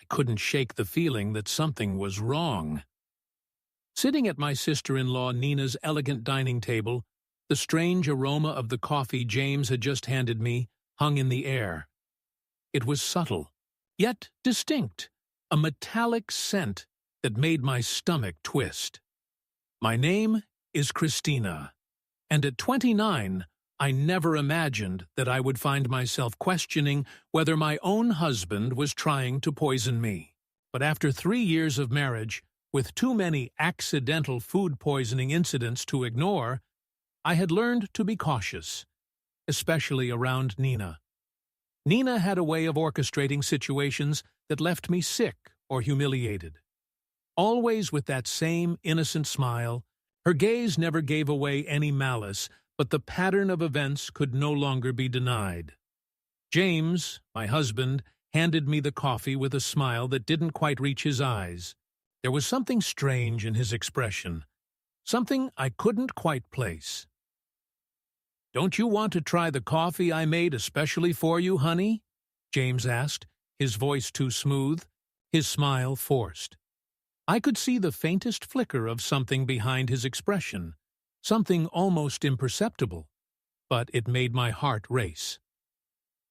couldn't shake the feeling that something was wrong. Sitting at my sister-in-law Nina's elegant dining table, the strange aroma of the coffee James had just handed me hung in the air. It was subtle, yet distinct, a metallic scent that made my stomach twist. My name is Christina, and at 29, I never imagined that I would find myself questioning whether my own husband was trying to poison me. But after 3 years of marriage, with too many accidental food poisoning incidents to ignore, I had learned to be cautious, especially around Nina. Nina had a way of orchestrating situations that left me sick or humiliated. Always with that same innocent smile, her gaze never gave away any malice, but the pattern of events could no longer be denied. James, my husband, handed me the coffee with a smile that didn't quite reach his eyes. There was something strange in his expression, something I couldn't quite place. "Don't you want to try the coffee I made especially for you, honey?" James asked, his voice too smooth, his smile forced. I could see the faintest flicker of something behind his expression, something almost imperceptible, but it made my heart race.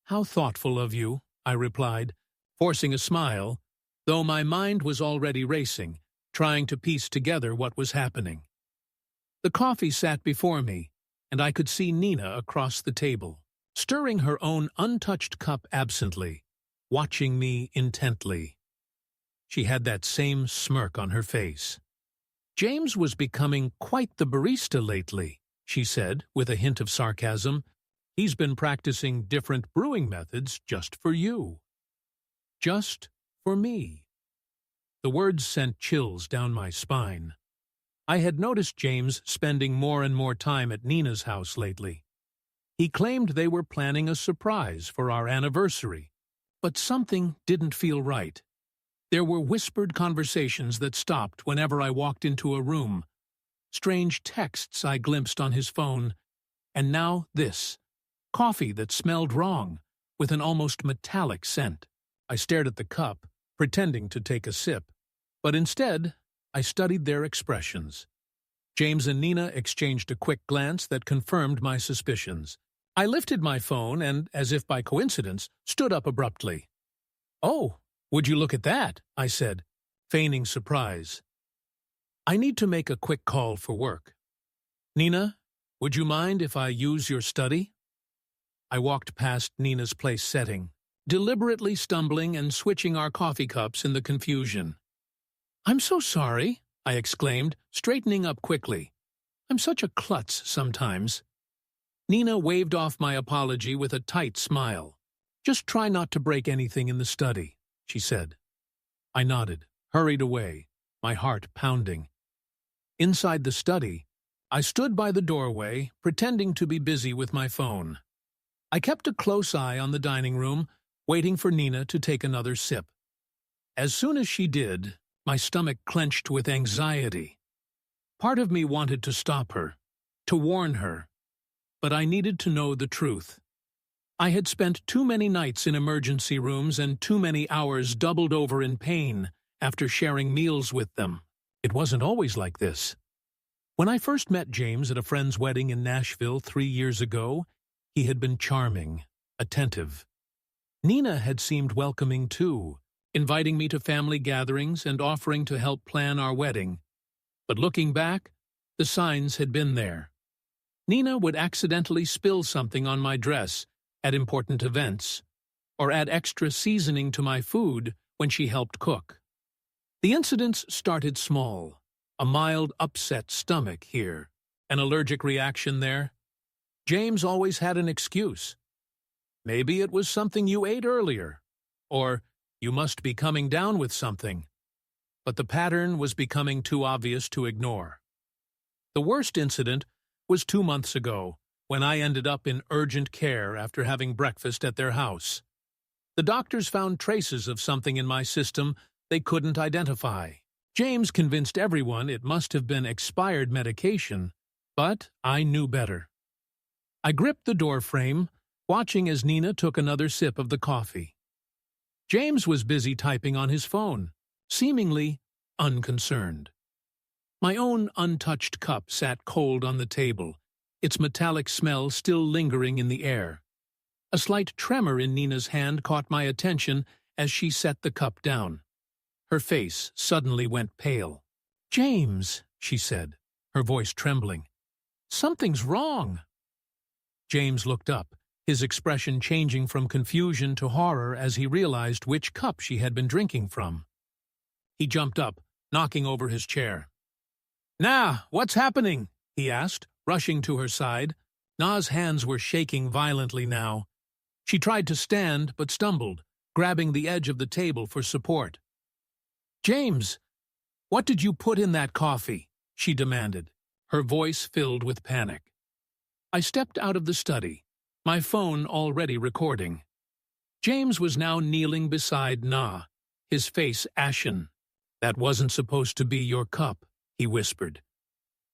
"How thoughtful of you," I replied, forcing a smile, though my mind was already racing, trying to piece together what was happening. The coffee sat before me, and I could see Nina across the table, stirring her own untouched cup absently, watching me intently. She had that same smirk on her face. "James was becoming quite the barista lately," she said, with a hint of sarcasm. "He's been practicing different brewing methods just for you." Just for me. The words sent chills down my spine. I had noticed James spending more and more time at Nina's house lately. He claimed they were planning a surprise for our anniversary, but something didn't feel right. There were whispered conversations that stopped whenever I walked into a room, strange texts I glimpsed on his phone, and now this, coffee that smelled wrong, with an almost metallic scent. I stared at the cup, pretending to take a sip, but instead I studied their expressions. James and Nina exchanged a quick glance that confirmed my suspicions. I lifted my phone and, as if by coincidence, stood up abruptly. "Oh, would you look at that?" I said, feigning surprise. "I need to make a quick call for work. Nina, would you mind if I use your study?" I walked past Nina's place setting, deliberately stumbling and switching our coffee cups in the confusion. "I'm so sorry," I exclaimed, straightening up quickly. "I'm such a klutz sometimes." Nina waved off my apology with a tight smile. "Just try not to break anything in the study," she said. I nodded, hurried away, my heart pounding. Inside the study, I stood by the doorway, pretending to be busy with my phone. I kept a close eye on the dining room, waiting for Nina to take another sip. As soon as she did, my stomach clenched with anxiety. Part of me wanted to stop her, to warn her, but I needed to know the truth. I had spent too many nights in emergency rooms and too many hours doubled over in pain after sharing meals with them. It wasn't always like this. When I first met James at a friend's wedding in Nashville 3 years ago, he had been charming, attentive. Nina had seemed welcoming too, inviting me to family gatherings and offering to help plan our wedding. But looking back, the signs had been there. Nina would accidentally spill something on my dress at important events, or add extra seasoning to my food when she helped cook. The incidents started small, a mild upset stomach here, an allergic reaction there. James always had an excuse. Maybe it was something you ate earlier, or you must be coming down with something. But the pattern was becoming too obvious to ignore. The worst incident was 2 months ago, when I ended up in urgent care after having breakfast at their house. The doctors found traces of something in my system they couldn't identify. James convinced everyone it must have been expired medication, but I knew better. I gripped the door frame, watching as Nina took another sip of the coffee. James was busy typing on his phone, seemingly unconcerned. My own untouched cup sat cold on the table, its metallic smell still lingering in the air. A slight tremor in Nina's hand caught my attention as she set the cup down. Her face suddenly went pale. "James," she said, her voice trembling. "Something's wrong." James looked up, his expression changing from confusion to horror as he realized which cup she had been drinking from. He jumped up, knocking over his chair. "Nah, what's happening?" he asked, rushing to her side. Na's hands were shaking violently now. She tried to stand, but stumbled, grabbing the edge of the table for support. "James, what did you put in that coffee?" she demanded, her voice filled with panic. I stepped out of the study, my phone already recording. James was now kneeling beside Na, his face ashen. "That wasn't supposed to be your cup," he whispered.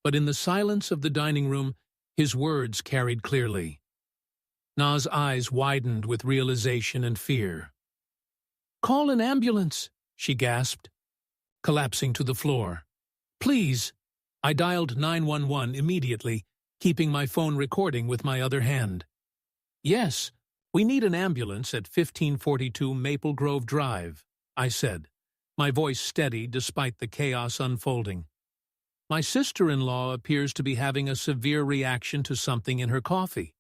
But in the silence of the dining room, his words carried clearly. Na's eyes widened with realization and fear. "Call an ambulance," she gasped, collapsing to the floor. "Please." I dialed 911 immediately, keeping my phone recording with my other hand. "Yes, we need an ambulance at 1542 Maple Grove Drive," I said, my voice steady despite the chaos unfolding. "My sister-in-law appears to be having a severe reaction to something in her coffee.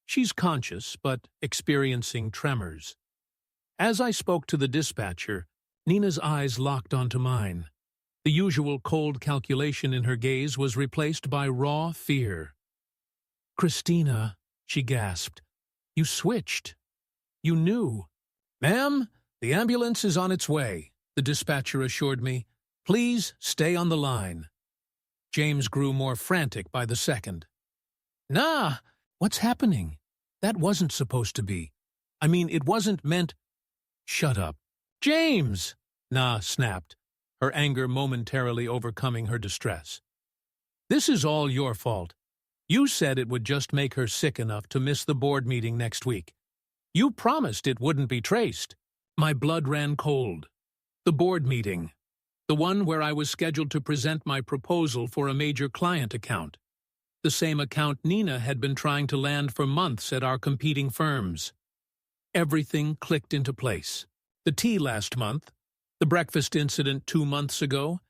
She's conscious, but experiencing tremors." As I spoke to the dispatcher, Nina's eyes locked onto mine. The usual cold calculation in her gaze was replaced by raw fear. "Christina," she gasped, "you switched. You knew." "Ma'am, the ambulance is on its way," the dispatcher assured me. "Please stay on the line." James grew more frantic by the second. "Nah, what's happening? That wasn't supposed to be. I mean, it wasn't meant—" "Shut up." "James!" Na snapped, her anger momentarily overcoming her distress. "This is all your fault. You said it would just make her sick enough to miss the board meeting next week. You promised it wouldn't be traced." My blood ran cold. The board meeting. The one where I was scheduled to present my proposal for a major client account. The same account Nina had been trying to land for months at our competing firms. Everything clicked into place. The tea last month, the breakfast incident 2 months ago.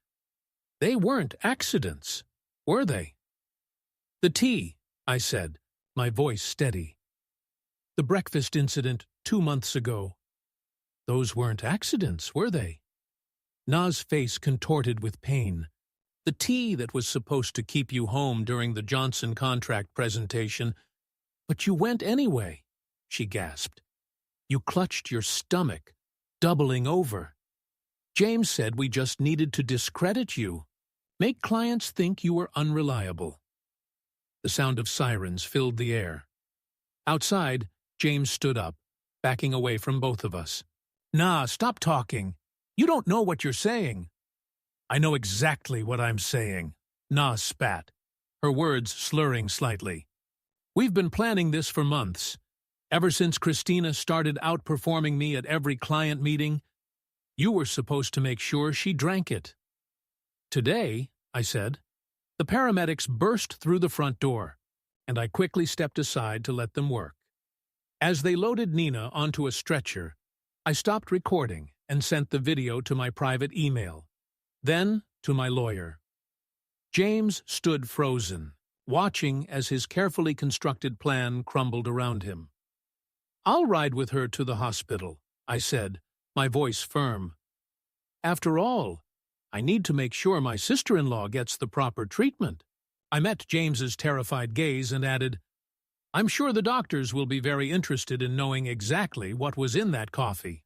They weren't accidents, were they? "The tea," I said, my voice steady. "The breakfast incident 2 months ago. Those weren't accidents, were they?" Na's face contorted with pain. "The tea that was supposed to keep you home during the Johnson contract presentation. But you went anyway," she gasped. "You clutched your stomach, doubling over. James said we just needed to discredit you, make clients think you were unreliable." The sound of sirens filled the air. Outside, James stood up, backing away from both of us. "Nah, stop talking. You don't know what you're saying." "I know exactly what I'm saying," Na spat, her words slurring slightly. "We've been planning this for months. Ever since Christina started outperforming me at every client meeting, you were supposed to make sure she drank it." "Today," I said, the paramedics burst through the front door, and I quickly stepped aside to let them work. As they loaded Nina onto a stretcher, I stopped recording and sent the video to my private email, then to my lawyer. James stood frozen, watching as his carefully constructed plan crumbled around him. "I'll ride with her to the hospital," I said, my voice firm. "After all, I need to make sure my sister-in-law gets the proper treatment." I met James's terrified gaze and added, "I'm sure the doctors will be very interested in knowing exactly what was in that coffee."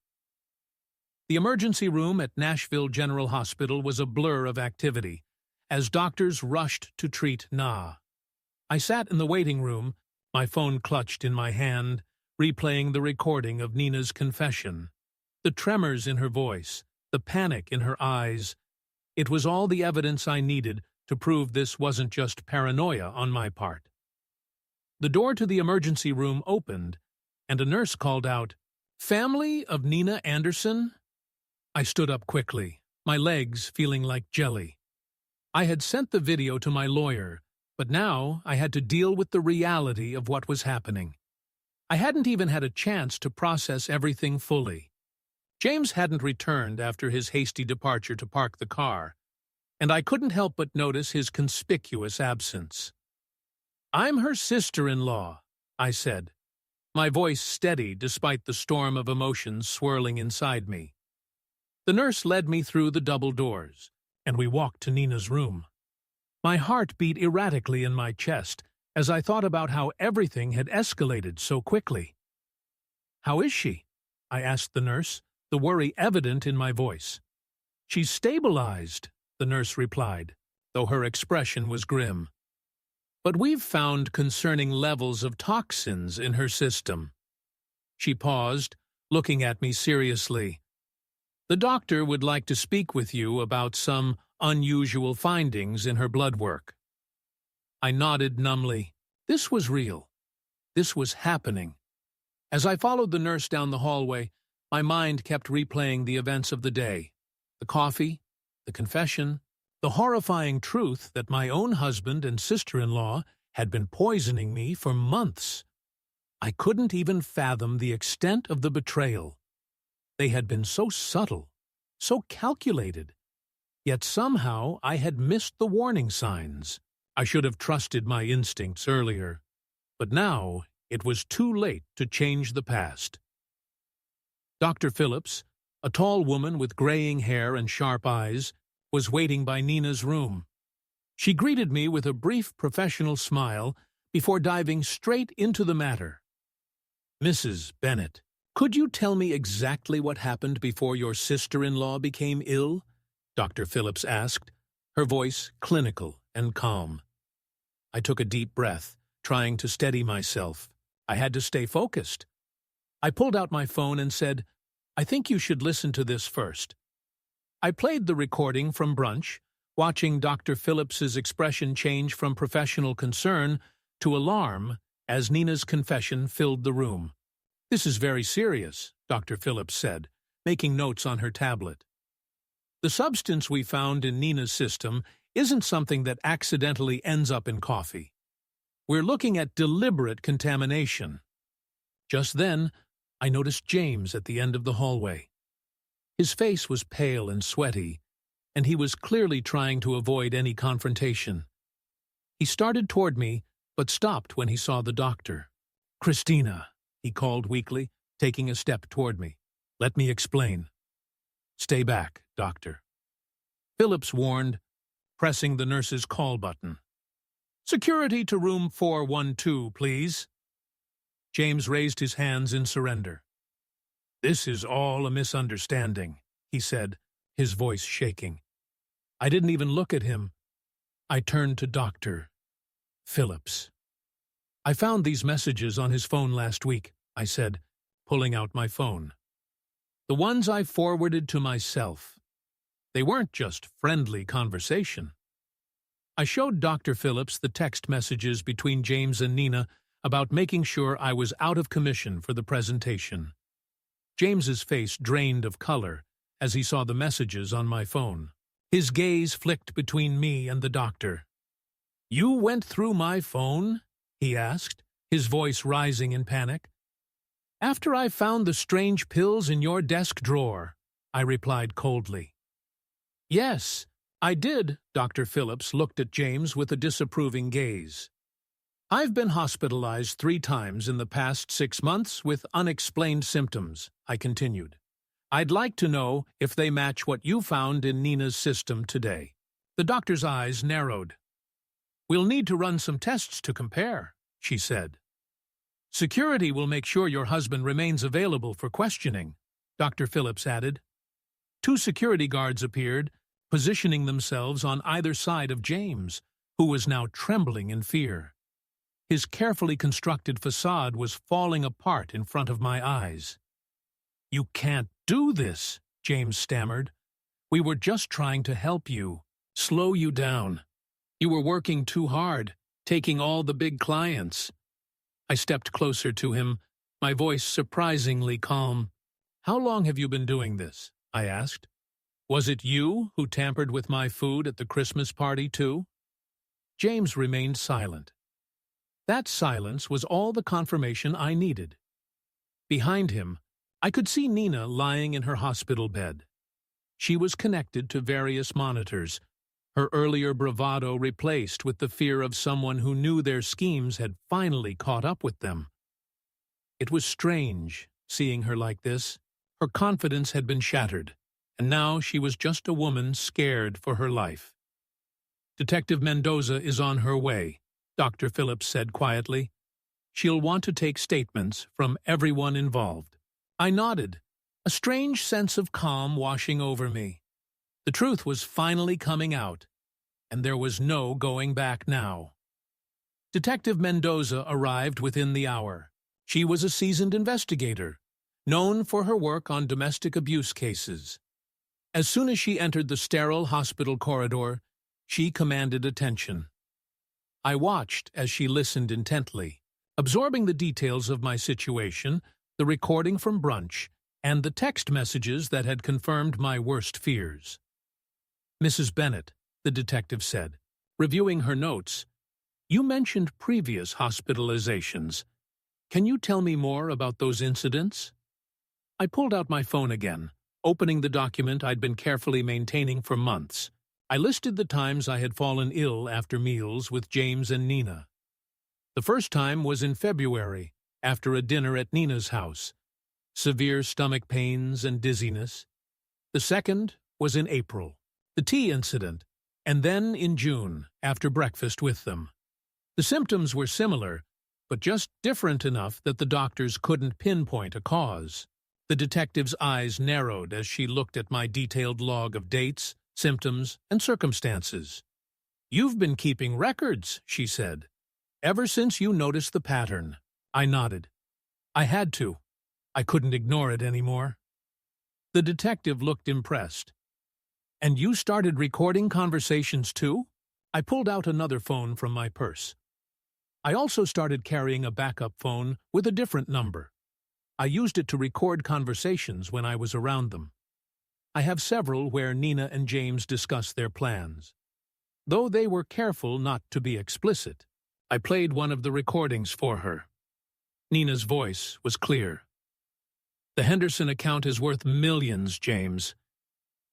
The emergency room at Nashville General Hospital was a blur of activity, as doctors rushed to treat Na. I sat in the waiting room, my phone clutched in my hand, replaying the recording of Nina's confession. The tremors in her voice, the panic in her eyes. It was all the evidence I needed to prove this wasn't just paranoia on my part. The door to the emergency room opened, and a nurse called out, Family of Nina Anderson? I stood up quickly, my legs feeling like jelly. I had sent the video to my lawyer, but now I had to deal with the reality of what was happening. I hadn't even had a chance to process everything fully. James hadn't returned after his hasty departure to park the car, and I couldn't help but notice his conspicuous absence. "I'm her sister-in-law," I said, my voice steady despite the storm of emotions swirling inside me. The nurse led me through the double doors, and we walked to Nina's room. My heart beat erratically in my chest as I thought about how everything had escalated so quickly. "How is she?" I asked the nurse, the worry evident in my voice. "She's stabilized," the nurse replied, though her expression was grim. "But we've found concerning levels of toxins in her system." She paused, looking at me seriously. "The doctor would like to speak with you about some unusual findings in her blood work." I nodded numbly. This was real. This was happening. As I followed the nurse down the hallway, my mind kept replaying the events of the day. The coffee, the confession, the horrifying truth that my own husband and sister-in-law had been poisoning me for months. I couldn't even fathom the extent of the betrayal. They had been so subtle, so calculated. Yet somehow I had missed the warning signs. I should have trusted my instincts earlier. But now it was too late to change the past. Dr. Phillips, a tall woman with graying hair and sharp eyes, was waiting by Nina's room. She greeted me with a brief professional smile before diving straight into the matter. "Mrs. Bennett, could you tell me exactly what happened before your sister-in-law became ill?" Dr. Phillips asked, her voice clinical and calm. I took a deep breath, trying to steady myself. I had to stay focused. I pulled out my phone and said, "I think you should listen to this first." I played the recording from brunch, watching Dr. Phillips's expression change from professional concern to alarm as Nina's confession filled the room. "This is very serious," Dr. Phillips said, making notes on her tablet. "The substance we found in Nina's system isn't something that accidentally ends up in coffee. We're looking at deliberate contamination." Just then, I noticed James at the end of the hallway. His face was pale and sweaty, and he was clearly trying to avoid any confrontation. He started toward me, but stopped when he saw the doctor. "Christina," he called weakly, taking a step toward me. "Let me explain." "Stay back, doctor," Phillips warned, pressing the nurse's call button. "Security to room 412, please." James raised his hands in surrender. "This is all a misunderstanding," he said, his voice shaking. I didn't even look at him. I turned to Dr. Phillips. "I found these messages on his phone last week," I said, pulling out my phone. "The ones I forwarded to myself. They weren't just friendly conversation." I showed Dr. Phillips the text messages between James and Nina about making sure I was out of commission for the presentation. James's face drained of color as he saw the messages on my phone. His gaze flicked between me and the doctor. "You went through my phone?" he asked, his voice rising in panic. "After I found the strange pills in your desk drawer," I replied coldly. "Yes, I did." Dr. Phillips looked at James with a disapproving gaze. "I've been hospitalized 3 times in the past 6 months with unexplained symptoms," I continued. "I'd like to know if they match what you found in Nina's system today." The doctor's eyes narrowed. "We'll need to run some tests to compare," she said. "Security will make sure your husband remains available for questioning," Dr. Phillips added. 2 security guards appeared, positioning themselves on either side of James, who was now trembling in fear. His carefully constructed facade was falling apart in front of my eyes. "You can't do this," James stammered. "We were just trying to help you, slow you down. You were working too hard, taking all the big clients." I stepped closer to him, my voice surprisingly calm. "How long have you been doing this?" I asked. "Was it you who tampered with my food at the Christmas party, too?" James remained silent. That silence was all the confirmation I needed. Behind him, I could see Nina lying in her hospital bed. She was connected to various monitors, her earlier bravado replaced with the fear of someone who knew their schemes had finally caught up with them. It was strange, seeing her like this. Her confidence had been shattered, and now she was just a woman scared for her life. "Detective Mendoza is on her way," Dr. Phillips said quietly. "She'll want to take statements from everyone involved." I nodded, a strange sense of calm washing over me. The truth was finally coming out, and there was no going back now. Detective Mendoza arrived within the hour. She was a seasoned investigator, known for her work on domestic abuse cases. As soon as she entered the sterile hospital corridor, she commanded attention. I watched as she listened intently, absorbing the details of my situation, the recording from brunch, and the text messages that had confirmed my worst fears. "Mrs. Bennett," the detective said, reviewing her notes, "you mentioned previous hospitalizations. Can you tell me more about those incidents?" I pulled out my phone again, opening the document I'd been carefully maintaining for months. I listed the times I had fallen ill after meals with James and Nina. The first time was in February, after a dinner at Nina's house. Severe stomach pains and dizziness. The second was in April, the tea incident, and then in June, after breakfast with them. The symptoms were similar, but just different enough that the doctors couldn't pinpoint a cause. The detective's eyes narrowed as she looked at my detailed log of dates, symptoms, and circumstances. "You've been keeping records," she said. "Ever since you noticed the pattern." I nodded. I had to. I couldn't ignore it anymore. The detective looked impressed. "And you started recording conversations too?" I pulled out another phone from my purse. I also started carrying a backup phone with a different number. I used it to record conversations when I was around them. I have several where Nina and James discuss their plans. Though they were careful not to be explicit, I played one of the recordings for her. Nina's voice was clear. "The Henderson account is worth millions, James.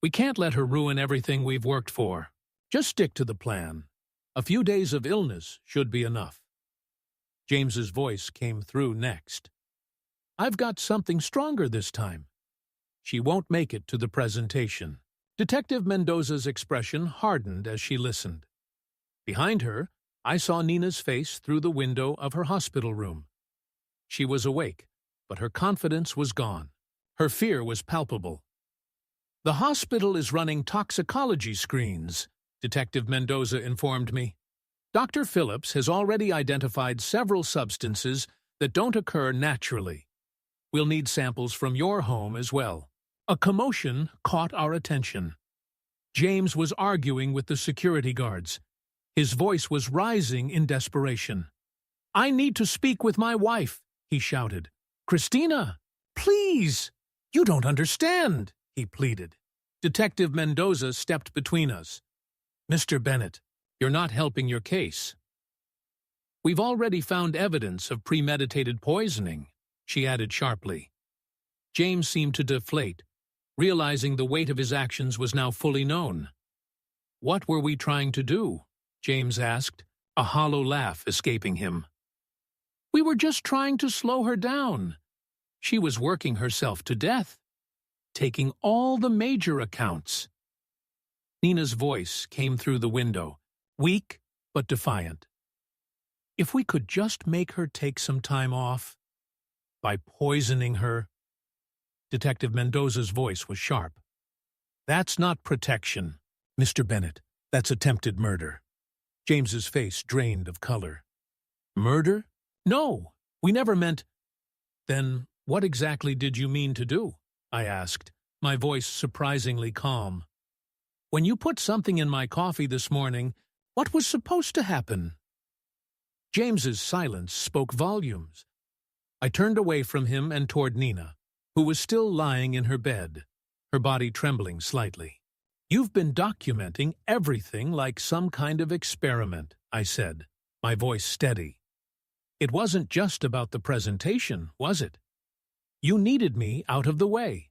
We can't let her ruin everything we've worked for. Just stick to the plan. A few days of illness should be enough." James's voice came through next. "I've got something stronger this time. She won't make it to the presentation." Detective Mendoza's expression hardened as she listened. Behind her, I saw Nina's face through the window of her hospital room. She was awake, but her confidence was gone. Her fear was palpable. "The hospital is running toxicology screens," Detective Mendoza informed me. "Dr. Phillips has already identified several substances that don't occur naturally. We'll need samples from your home as well." A commotion caught our attention. James was arguing with the security guards. His voice was rising in desperation. "I need to speak with my wife," he shouted. "Christina, please! You don't understand," he pleaded. Detective Mendoza stepped between us. "Mr. Bennett, you're not helping your case." "We've already found evidence of premeditated poisoning," she added sharply. James seemed to deflate, realizing the weight of his actions was now fully known. "What were we trying to do?" James asked, a hollow laugh escaping him. "We were just trying to slow her down. She was working herself to death, taking all the major accounts." Nina's voice came through the window, weak but defiant. "If we could just make her take some time off by poisoning her." Detective Mendoza's voice was sharp. "That's not protection, Mr. Bennett. That's attempted murder." James's face drained of color. "Murder? No, we never meant—" "Then what exactly did you mean to do?" I asked, my voice surprisingly calm. "When you put something in my coffee this morning, what was supposed to happen?" James's silence spoke volumes. I turned away from him and toward Nina, who was still lying in her bed, her body trembling slightly. "You've been documenting everything like some kind of experiment," I said, my voice steady. "It wasn't just about the presentation, was it? You needed me out of the way.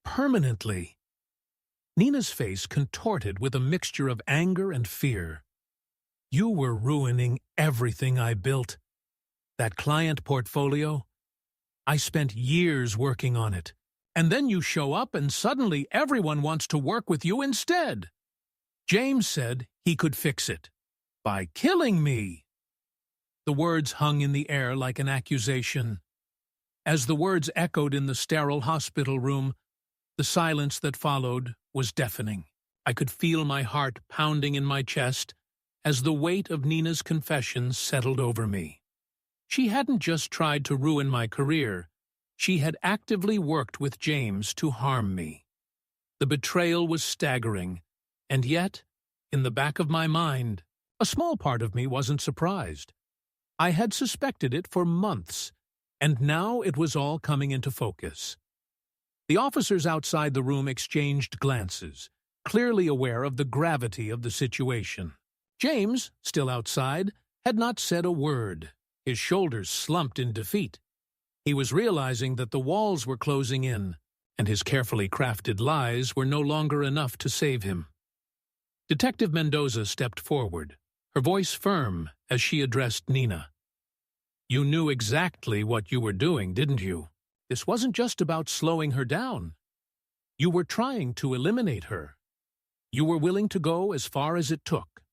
Permanently." Nina's face contorted with a mixture of anger and fear. "You were ruining everything I built. That client portfolio, I spent years working on it. And then you show up and suddenly everyone wants to work with you instead. James said he could fix it. By killing me." The words hung in the air like an accusation. As the words echoed in the sterile hospital room, the silence that followed was deafening. I could feel my heart pounding in my chest as the weight of Nina's confession settled over me. She hadn't just tried to ruin my career. She had actively worked with James to harm me. The betrayal was staggering, and yet, in the back of my mind, a small part of me wasn't surprised. I had suspected it for months, and now it was all coming into focus. The officers outside the room exchanged glances, clearly aware of the gravity of the situation. James, still outside, had not said a word, his shoulders slumped in defeat. He was realizing that the walls were closing in, and his carefully crafted lies were no longer enough to save him. Detective Mendoza stepped forward, her voice firm as she addressed Nina. "You knew exactly what you were doing, didn't you? This wasn't just about slowing her down. You were trying to eliminate her. You were willing to go as far as it took."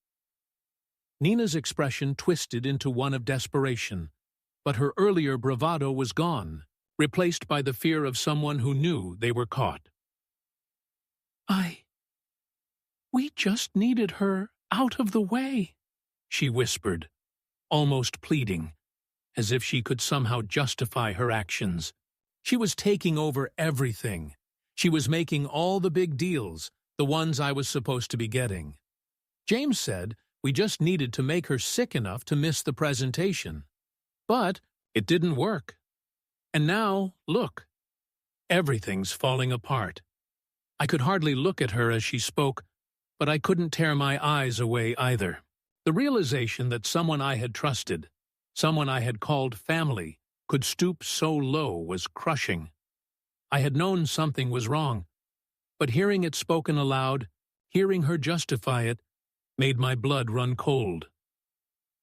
Nina's expression twisted into one of desperation, but her earlier bravado was gone, replaced by the fear of someone who knew they were caught. We just needed her out of the way," she whispered, almost pleading, as if she could somehow justify her actions. She was taking over everything. She was making all the big deals, the ones I was supposed to be getting. James said we just needed to make her sick enough to miss the presentation. But it didn't work. And now, look, everything's falling apart. I could hardly look at her as she spoke, but I couldn't tear my eyes away either. The realization that someone I had trusted, someone I had called family, could stoop so low was crushing. I had known something was wrong, but hearing it spoken aloud, hearing her justify it, made my blood run cold.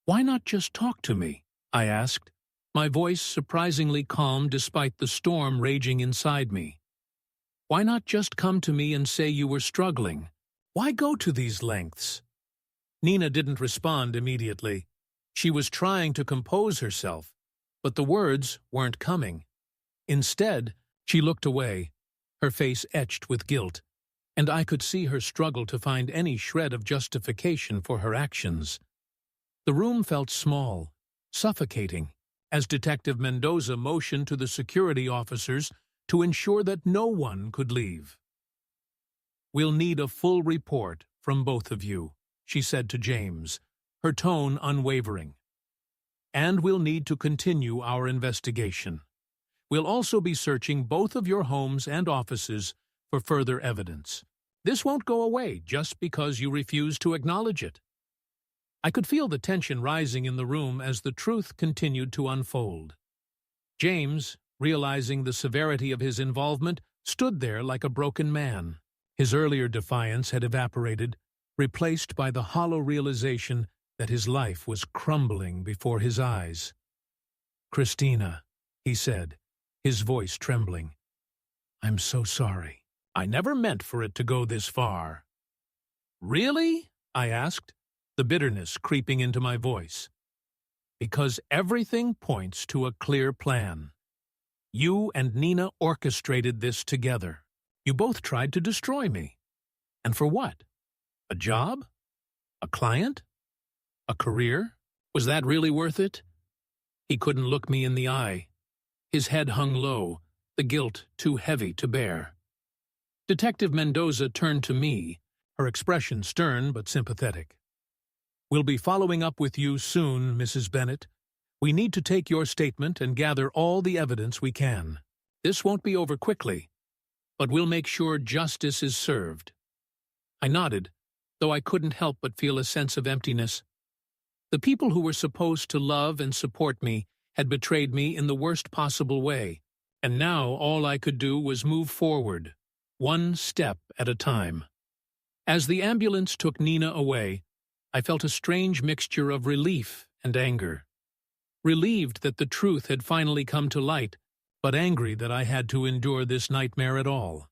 "Why not just talk to me?" I asked, my voice surprisingly calm despite the storm raging inside me. "Why not just come to me and say you were struggling? Why go to these lengths?" Nina didn't respond immediately. She was trying to compose herself, but the words weren't coming. Instead, she looked away, her face etched with guilt, and I could see her struggle to find any shred of justification for her actions. The room felt small, suffocating, as Detective Mendoza motioned to the security officers to ensure that no one could leave. "We'll need a full report from both of you," she said to James, her tone unwavering. "And we'll need to continue our investigation. We'll also be searching both of your homes and offices for further evidence. This won't go away just because you refuse to acknowledge it." I could feel the tension rising in the room as the truth continued to unfold. James, realizing the severity of his involvement, stood there like a broken man. His earlier defiance had evaporated, replaced by the hollow realization that his life was crumbling before his eyes. "Christina," he said, his voice trembling, "I'm so sorry. I never meant for it to go this far." "Really?" I asked, the bitterness creeping into my voice. "Because everything points to a clear plan. You and Nina orchestrated this together. You both tried to destroy me. And for what? A job? A client? A career? Was that really worth it?" He couldn't look me in the eye. His head hung low, the guilt too heavy to bear. Detective Mendoza turned to me, her expression stern but sympathetic. "We'll be following up with you soon, Mrs. Bennett. We need to take your statement and gather all the evidence we can. This won't be over quickly, but we'll make sure justice is served." I nodded, though I couldn't help but feel a sense of emptiness. The people who were supposed to love and support me had betrayed me in the worst possible way, and now all I could do was move forward, one step at a time. As the ambulance took Nina away, I felt a strange mixture of relief and anger. Relieved that the truth had finally come to light, but angry that I had to endure this nightmare at all.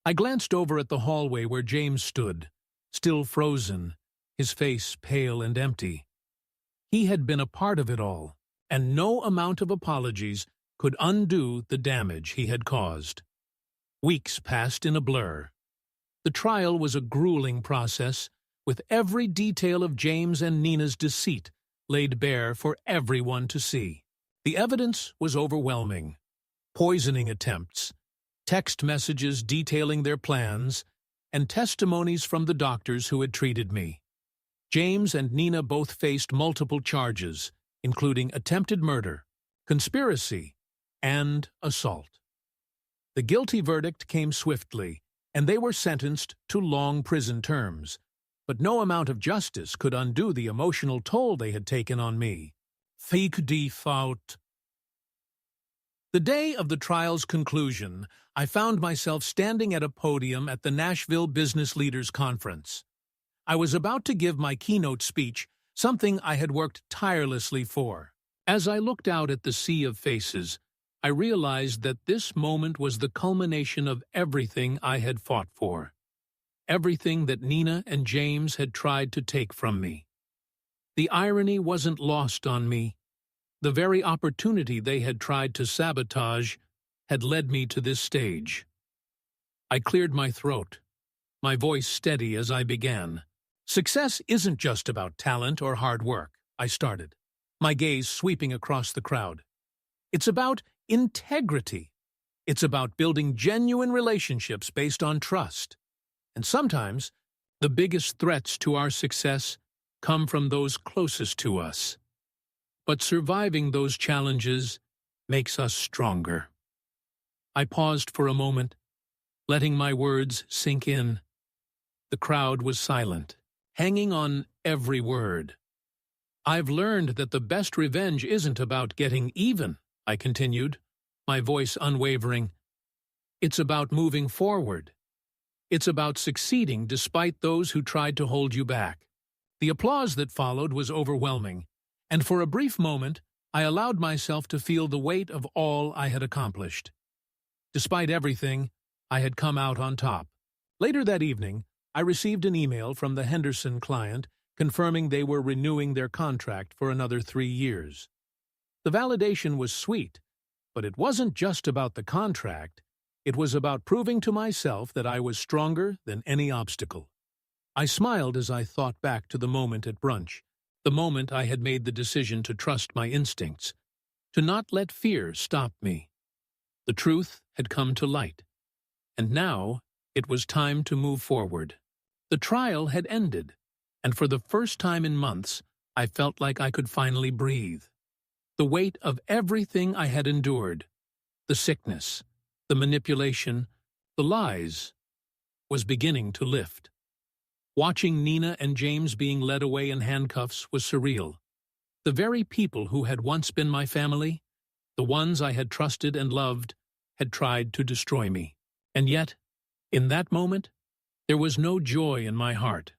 I glanced over at the hallway where James stood, still frozen, his face pale and empty. He had been a part of it all, and no amount of apologies could undo the damage he had caused. Weeks passed in a blur. The trial was a grueling process, with every detail of James and Nina's deceit laid bare for everyone to see. The evidence was overwhelming. Poisoning attempts, text messages detailing their plans, and testimonies from the doctors who had treated me. James and Nina both faced multiple charges, including attempted murder, conspiracy, and assault. The guilty verdict came swiftly, and they were sentenced to long prison terms. But no amount of justice could undo the emotional toll they had taken on me. Fake default. The day of the trial's conclusion, I found myself standing at a podium at the Nashville Business Leaders Conference. I was about to give my keynote speech, something I had worked tirelessly for. As I looked out at the sea of faces, I realized that this moment was the culmination of everything I had fought for. Everything that Nina and James had tried to take from me. The irony wasn't lost on me. The very opportunity they had tried to sabotage had led me to this stage. I cleared my throat, my voice steady as I began. "Success isn't just about talent or hard work," I started, my gaze sweeping across the crowd. "It's about integrity. It's about building genuine relationships based on trust. And sometimes, the biggest threats to our success come from those closest to us. But surviving those challenges makes us stronger." I paused for a moment, letting my words sink in. The crowd was silent, hanging on every word. "I've learned that the best revenge isn't about getting even," I continued, my voice unwavering. "It's about moving forward. It's about succeeding despite those who tried to hold you back." The applause that followed was overwhelming, and for a brief moment I allowed myself to feel the weight of all I had accomplished. Despite everything, I had come out on top. Later that evening, I received an email from the Henderson client confirming they were renewing their contract for another 3 years. The validation was sweet, but it wasn't just about the contract. It was about proving to myself that I was stronger than any obstacle. I smiled as I thought back to the moment at brunch, the moment I had made the decision to trust my instincts, to not let fear stop me. The truth had come to light, and now it was time to move forward. The trial had ended, and for the first time in months, I felt like I could finally breathe. The weight of everything I had endured, the sickness, the manipulation, the lies, was beginning to lift. Watching Nina and James being led away in handcuffs was surreal. The very people who had once been my family, the ones I had trusted and loved, had tried to destroy me. And yet, in that moment, there was no joy in my heart,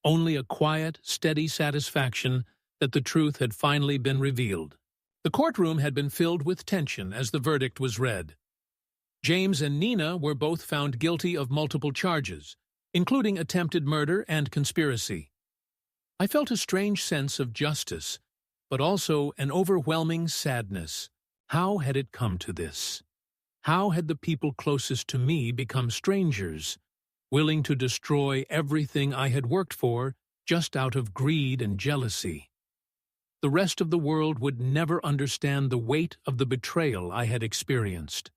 only a quiet, steady satisfaction that the truth had finally been revealed. The courtroom had been filled with tension as the verdict was read. James and Nina were both found guilty of multiple charges, including attempted murder and conspiracy. I felt a strange sense of justice, but also an overwhelming sadness. How had it come to this? How had the people closest to me become strangers, willing to destroy everything I had worked for just out of greed and jealousy? The rest of the world would never understand the weight of the betrayal I had experienced.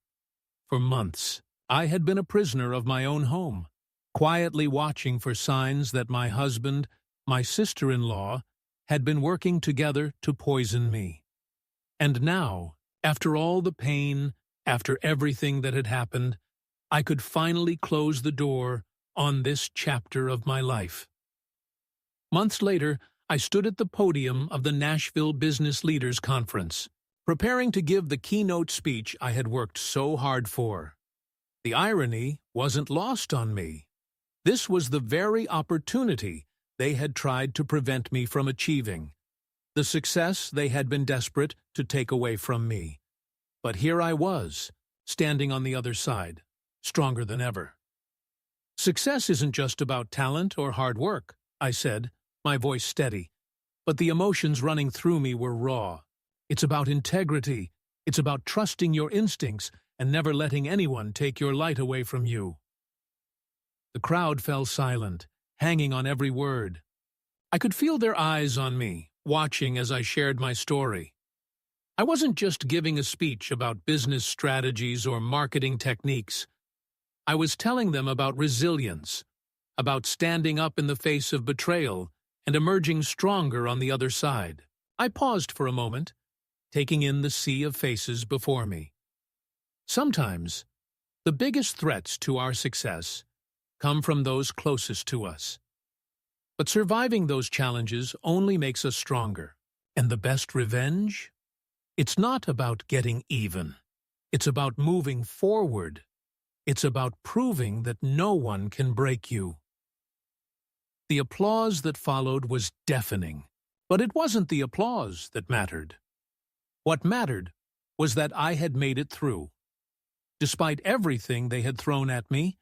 For months, I had been a prisoner of my own home, quietly watching for signs that my husband, my sister-in-law, had been working together to poison me. And now, after all the pain, after everything that had happened, I could finally close the door on this chapter of my life. Months later, I stood at the podium of the Nashville Business Leaders Conference, preparing to give the keynote speech I had worked so hard for. The irony wasn't lost on me. This was the very opportunity they had tried to prevent me from achieving, the success they had been desperate to take away from me. But here I was, standing on the other side, stronger than ever. Success isn't just about talent or hard work, I said, my voice steady, but the emotions running through me were raw. It's about integrity. It's about trusting your instincts and never letting anyone take your light away from you. The crowd fell silent, hanging on every word. I could feel their eyes on me, watching as I shared my story. I wasn't just giving a speech about business strategies or marketing techniques. I was telling them about resilience, about standing up in the face of betrayal and emerging stronger on the other side. I paused for a moment, taking in the sea of faces before me. Sometimes, the biggest threats to our success come from those closest to us. But surviving those challenges only makes us stronger. And the best revenge? It's not about getting even. It's about moving forward. It's about proving that no one can break you. The applause that followed was deafening, but it wasn't the applause that mattered. What mattered was that I had made it through. Despite everything they had thrown at me,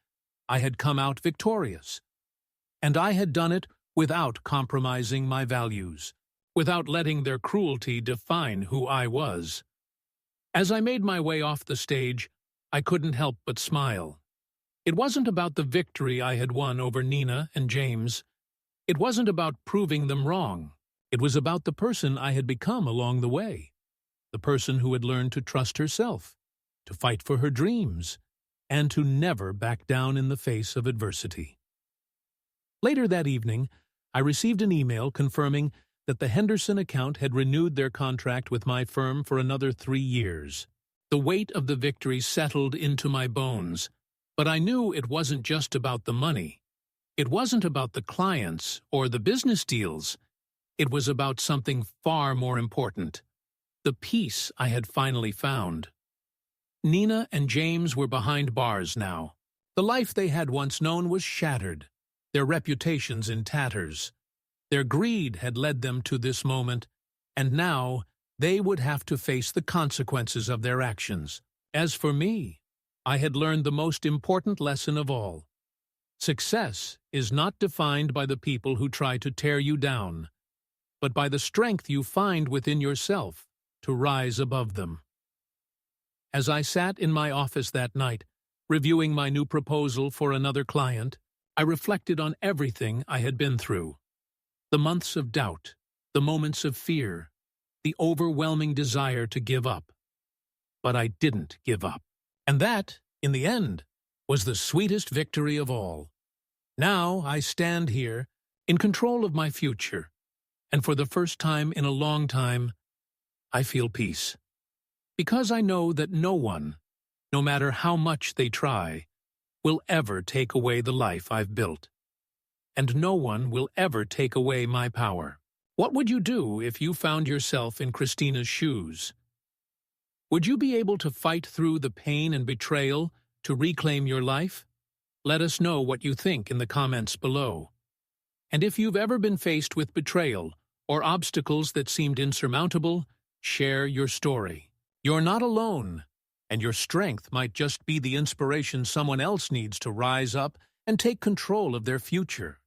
I had come out victorious. And I had done it without compromising my values, without letting their cruelty define who I was. As I made my way off the stage, I couldn't help but smile. It wasn't about the victory I had won over Nina and James. It wasn't about proving them wrong. It was about the person I had become along the way, the person who had learned to trust herself, to fight for her dreams, and to never back down in the face of adversity. Later that evening, I received an email confirming that the Henderson account had renewed their contract with my firm for another 3 years. The weight of the victory settled into my bones, but I knew it wasn't just about the money. It wasn't about the clients or the business deals. It was about something far more important, the peace I had finally found. Nina and James were behind bars now. The life they had once known was shattered, their reputations in tatters. Their greed had led them to this moment, and now they would have to face the consequences of their actions. As for me, I had learned the most important lesson of all. Success is not defined by the people who try to tear you down, but by the strength you find within yourself to rise above them. As I sat in my office that night, reviewing my new proposal for another client, I reflected on everything I had been through. The months of doubt, the moments of fear, the overwhelming desire to give up. But I didn't give up. And that, in the end, was the sweetest victory of all. Now I stand here, in control of my future, and for the first time in a long time, I feel peace. Because I know that no one, no matter how much they try, will ever take away the life I've built. And no one will ever take away my power. What would you do if you found yourself in Christina's shoes? Would you be able to fight through the pain and betrayal to reclaim your life? Let us know what you think in the comments below. And if you've ever been faced with betrayal or obstacles that seemed insurmountable, share your story. You're not alone, and your strength might just be the inspiration someone else needs to rise up and take control of their future.